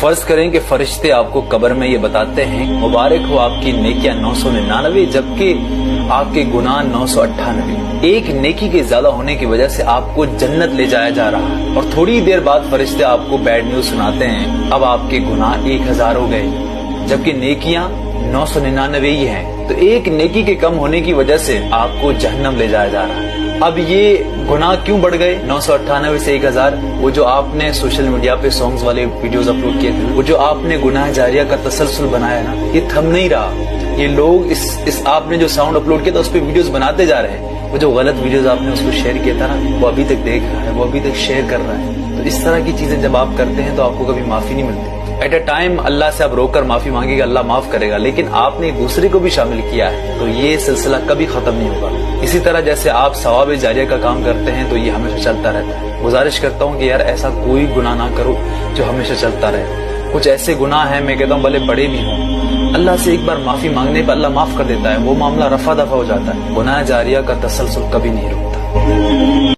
فرض کریں کہ فرشتے آپ کو قبر میں یہ بتاتے ہیں مبارک ہو آپ کی نیکیاں 999 جبکہ آپ کے گناہ 998، ایک نیکی کے زیادہ ہونے کی وجہ سے آپ کو جنت لے جایا جا رہا ہے، اور تھوڑی دیر بعد فرشتے آپ کو بیڈ نیوز سناتے ہیں اب آپ کے گناہ 1000 ہو گئے جبکہ نیکیاں 999 ہی ہیں، تو ایک نیکی کے کم ہونے کی وجہ سے آپ کو جہنم لے جایا جا رہا ہے۔ اب یہ گناہ کیوں بڑھ گئے 998 سے 1000؟ وہ جو آپ نے سوشل میڈیا پہ سانگز والے ویڈیوز اپلوڈ کیے تھے، وہ جو آپ نے گناہ جاریہ کا تسلسل بنایا نا، یہ تھم نہیں رہا۔ یہ لوگ اس آپ نے جو ساؤنڈ اپلوڈ کیا تھا اس پہ ویڈیوز بناتے جا رہے ہیں، وہ جو غلط ویڈیوز آپ نے اس کو شیئر کیا تھا نا، وہ ابھی تک دیکھ رہا ہے، وہ ابھی تک شیئر کر رہا ہے۔ تو اس طرح کی چیزیں جب آپ کرتے ہیں تو آپ کو کبھی معافی نہیں ملتی۔ ایٹ اے ٹائم اللہ سے آپ رو کر معافی مانگے گا، اللہ معاف کرے گا، لیکن آپ نے دوسرے کو بھی شامل کیا ہے تو یہ سلسلہ کبھی ختم نہیں ہوگا۔ اسی طرح جیسے آپ ثواب جاریہ کا کام کرتے ہیں تو یہ ہمیشہ چلتا رہتا ہے۔ گزارش کرتا ہوں کہ یار ایسا کوئی گناہ نہ کرو جو ہمیشہ چلتا رہے۔ کچھ ایسے گناہ ہیں، میں کہتا ہوں بھلے بڑے بھی ہوں، اللہ سے ایک بار معافی مانگنے پہ اللہ معاف کر دیتا ہے، وہ معاملہ رفع دفع ہو جاتا ہے۔ گناہ جاریہ کا تسلسل کبھی نہیں رکتا۔